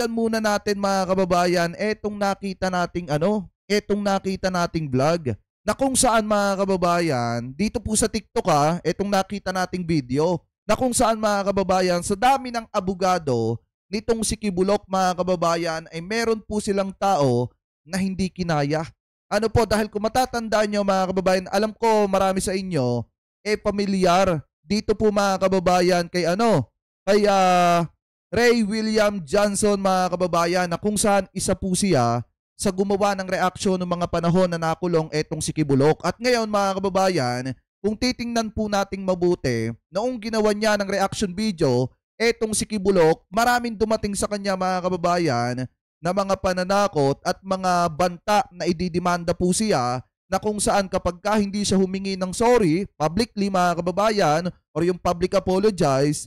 pakinggan muna natin mga kababayan etong nakita nating vlog na kung saan mga kababayan, dito po sa TikTok etong nakita nating video na kung saan mga kababayan, sa dami ng abogado nitong si Kibulok mga kababayan ay meron po silang tao na hindi kinaya. Ano po, dahil kung matatandaan nyo mga kababayan, alam ko marami sa inyo pamilyar dito po mga kababayan kay Ray William Johnson mga kababayan, na kung saan isa po siya sa gumawa ng reaksyon ng mga panahon na nakulong etong si Kibulok. At ngayon mga kababayan, kung titingnan po nating mabuti, noong ginawa niya ng reaction video etong si Kibulok, maraming dumating sa kanya mga kababayan na mga pananakot at mga banta na ididimanda po siya, na kung saan kapag hindi siya humingi ng sorry publicly mga kababayan or yung public apologize,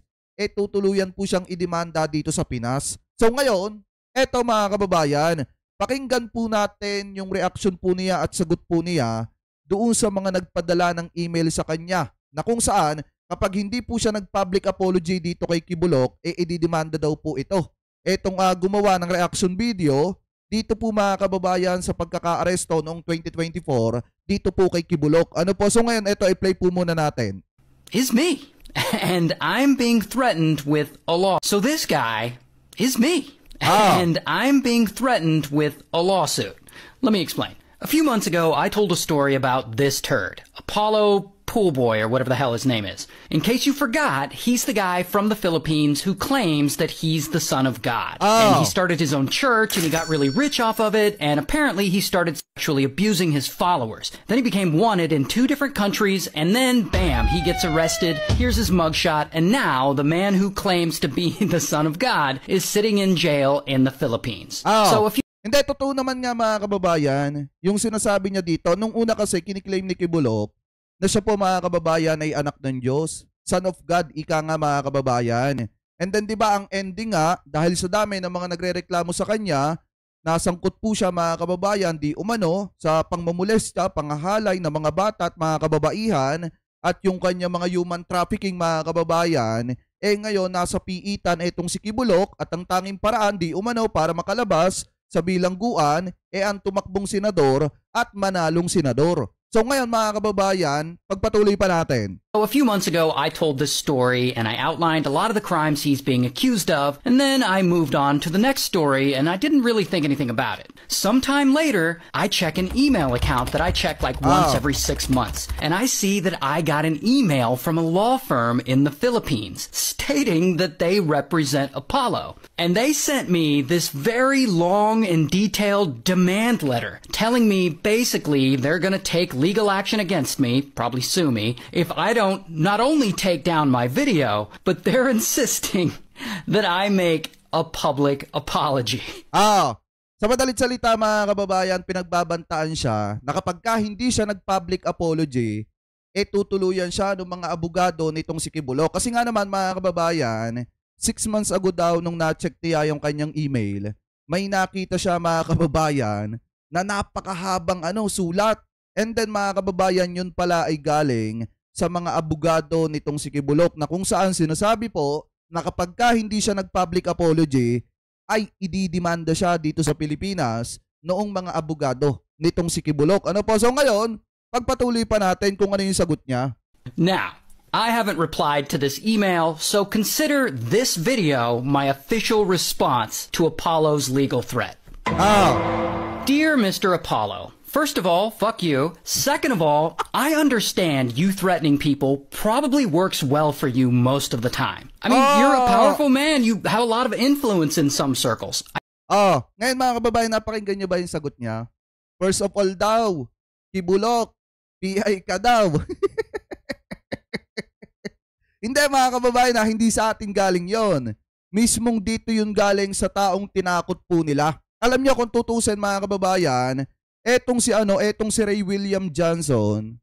tutuluyan po siyang idemanda dito sa Pinas. So ngayon, eto mga kababayan, pakinggan po natin yung reaction po niya at sagot po niya doon sa mga nagpadala ng email sa kanya, na kung saan kapag hindi po siya nag-public apology dito kay Kibulok, ididemanda daw po ito. Etong gumawa ng reaction video dito po mga kababayan sa pagkaka-aresto noong 2024 dito po kay Kibulok. Ano po? So ngayon, ito i-play po muna natin. Is me. And I'm being threatened with a law. So this guy is me. And I'm being threatened with a lawsuit. Let me explain. A few months ago, I told a story about this turd, Apollo Poolboy, or whatever the hell his name is. In case you forgot, he's the guy from the Philippines who claims that he's the son of God. And he started his own church, and he got really rich off of it, and apparently he started sexually abusing his followers. Then he became wanted in 2 different countries, and then, bam, he gets arrested. Here's his mugshot, and now the man who claims to be the son of God is sitting in jail in the Philippines. So if you... Hindi, totoo naman nga mga kababayan, yung sinasabi niya dito, nung una kasi kiniklaim ni Kibulok na siya po mga kababayan ay anak ng Diyos, son of God, ika nga mga kababayan. And then 'di ba ang ending nga, dahil sa dami ng mga nagrereklamo sa kanya, nasangkot po siya mga kababayan di umano sa pangmomolesta, panghahalay ng mga bata at mga kababaihan, at yung kanya mga human trafficking mga kababayan, ngayon nasa piitan itong si Kibulok, at ang tanging paraan di umano para makalabas sa bilangguan ang tumakbong senador at manalong senador. So ngayon mga kababayan, pagpatuloy pa natin. A few months ago, I told this story and I outlined a lot of the crimes he's being accused of, and then I moved on to the next story and I didn't really think anything about it. Sometime later, I check an email account that I check like once every 6 months, and I see that I got an email from a law firm in the Philippines stating that they represent Apollo. And they sent me this very long and detailed demand letter telling me basically they're gonna take legal action against me, probably sue me, if I don't not only take down my video, but they're insisting that I make a public apology. Sa madalit salita mga kababayan, pinagbabantaan siya na kapag hindi siya nag-public apology, tutuluyan siya ng mga abogado nitong si Kibulok. Kasi nga naman mga kababayan, 6 months ago daw nung na-check niya yung kanyang email, may nakita siya mga kababayan na napakahabang sulat. And then mga kababayan, yun pala ay galing sa mga abogado nitong si Kibulok, na kung saan sinasabi po na kapag hindi siya nag-public apology ay ididemanda siya dito sa Pilipinas noong mga abogado nitong si Kibulok. Ano po? So ngayon, pagpatuloy pa natin kung ano yung sagot niya. Now, I haven't replied to this email, so consider this video my official response to Apollo's legal threat. Dear Mr. Apollo, first of all, fuck you. Second of all, I understand you threatening people probably works well for you most of the time. I mean, you're a powerful man. You have a lot of influence in some circles. Ngayon mga kababayan, napakinggan niyo ba yung sagot niya? First of all daw, Kibulok, PI ka daw. Hindi mga kababayan, hindi sa atin galing yon. Mismong dito yung galing sa taong tinakot po nila. Alam niyo kung tutusin mga kababayan, etong si Ray William Johnson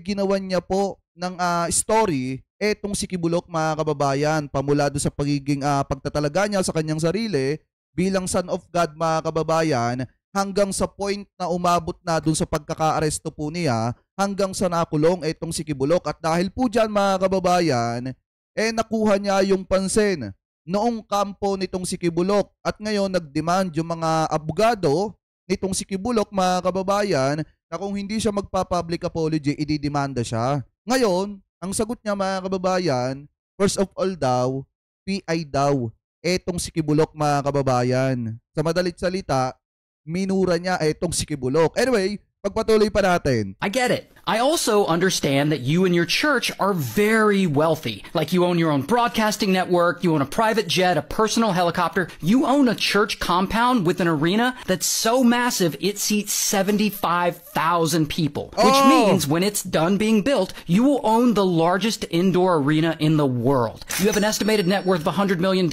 ginawan niya po ng story etong si Kibulok mga kababayan, pamula do sa pagiging pagtatalaga niya sa kanyang sarili bilang son of God mga kababayan, hanggang sa point na umabot na dun sa pagkaka-aresto po niya, hanggang sa nakulong etong si Kibulok. At dahil po dyan mga kababayan, nakuha niya yung pansin noong kampo nitong si Kibulok at ngayon nagdemand yung mga abogado nitong si Kibulok, mga kababayan, na kung hindi siya magpa-public apology, ididemanda siya. Ngayon, ang sagot niya, mga kababayan, first of all daw, PI daw etong si Kibulok, mga kababayan. Sa madalit salita, minura niya etong si Kibulok. Anyway, pagpatuloy pa natin. I get it. I also understand that you and your church are very wealthy. Like you own your own broadcasting network, you own a private jet, a personal helicopter. You own a church compound with an arena that's so massive it seats 75,000 people. Which means when it's done being built, you will own the largest indoor arena in the world. You have an estimated net worth of $100 million.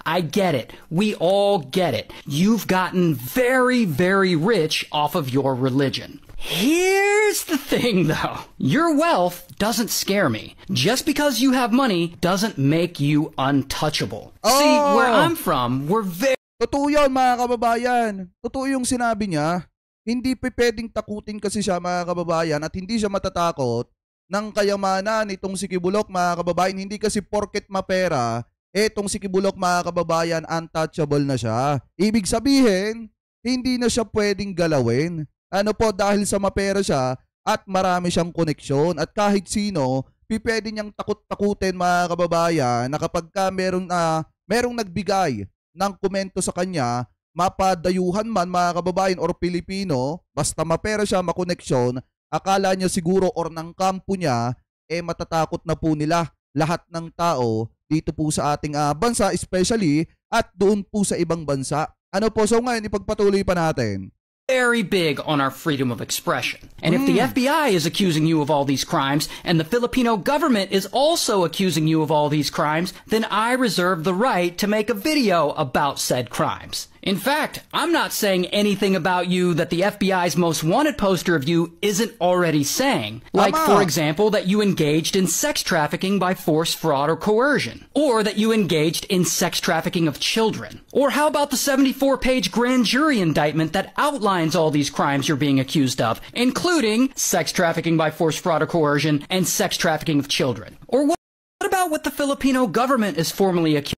I get it. We all get it. You've gotten very, very rich off of your religion. Here's the thing, though. Your wealth doesn't scare me. Just because you have money doesn't make you untouchable. See, where I'm from, we're very... Totoo yun, mga kababayan. Totoo yung sinabi niya. Hindi pwedeng takutin kasi siya, mga kababayan, at hindi siya matatakot ng kayamanan itong si Kibulok, mga kababayan. Hindi kasi porket mapera, etong si Kibulok, mga kababayan, untouchable na siya. Ibig sabihin, hindi na siya pwedeng galawin. Ano po, dahil sa mapera siya at marami siyang koneksyon at kahit sino, pwede niyang takot-takutin, mga kababayan, na kapag ka merong nagbigay ng komento sa kanya, mapadayuhan man, mga kababayan, or Pilipino, basta mapera siya, makoneksyon, akala niya siguro or ng kampo niya, matatakot na po nila lahat ng tao dito po sa ating bansa, especially at doon po sa ibang bansa. Ano po, so ngayon ipagpatuloy pa natin. Very big on our freedom of expression. And if the FBI is accusing you of all these crimes, and the Filipino government is also accusing you of all these crimes, then I reserve the right to make a video about said crimes. In fact, I'm not saying anything about you that the FBI's most wanted poster of you isn't already saying. Like, for example, that you engaged in sex trafficking by force, fraud, or coercion. Or that you engaged in sex trafficking of children. Or how about the 74-page grand jury indictment that outlines all these crimes you're being accused of, including sex trafficking by force, fraud, or coercion, and sex trafficking of children? Or what about what the Filipino government is formally accused?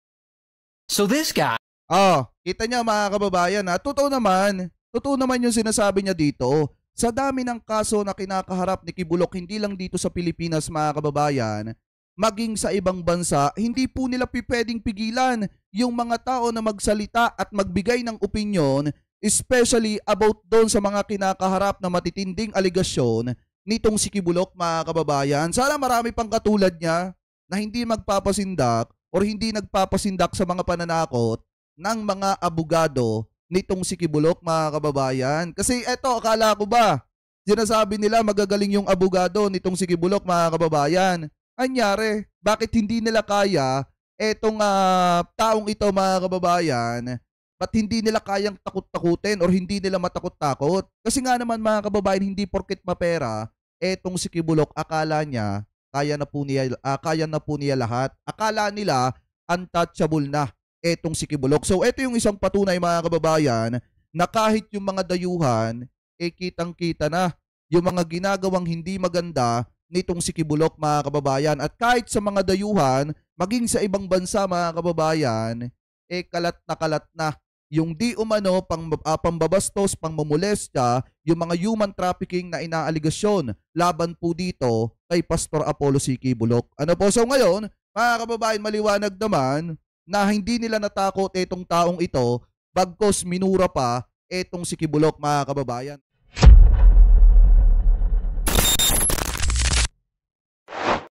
So this guy... Kita niya, mga kababayan, totoo naman yung sinasabi niya dito. Sa dami ng kaso na kinakaharap ni Kibulok, hindi lang dito sa Pilipinas, mga kababayan, maging sa ibang bansa, hindi po nila pwedeng pigilan yung mga tao na magsalita at magbigay ng opinyon, especially about doon sa mga kinakaharap na matitinding aligasyon nitong si Kibulok, mga kababayan. Sana marami pang katulad niya na hindi magpapasindak or hindi nagpapasindak sa mga pananakot ng mga abogado nitong si Kibulok, mga kababayan. Kasi eto, akala ko ba, sinasabi nila magagaling yung abogado nitong si Kibulok, mga kababayan. Anyari, bakit hindi nila kaya etong taong ito, mga kababayan? Ba't hindi nila kayang takot-takutin or hindi nila matakot-takot? Kasi nga naman, mga kababayan, hindi porket mapera, etong si Kibulok, akala niya, kaya na po niya lahat. Akala nila, untouchable na etong si Kibulok. So, ito yung isang patunay, mga kababayan, na kahit yung mga dayuhan, kitang-kita na yung mga ginagawang hindi maganda nitong si Kibulok, mga kababayan. At kahit sa mga dayuhan, maging sa ibang bansa, mga kababayan, kalat na yung di umano pambabastos, pangmumolestya, yung mga human trafficking na inaaligasyon laban po dito kay Pastor Apollo C. Kibulok. Ano po? So ngayon, mga kababayan, maliwanag naman na hindi nila natakot etong taong ito bagkos minura pa etong si Kibulok, mga kababayan.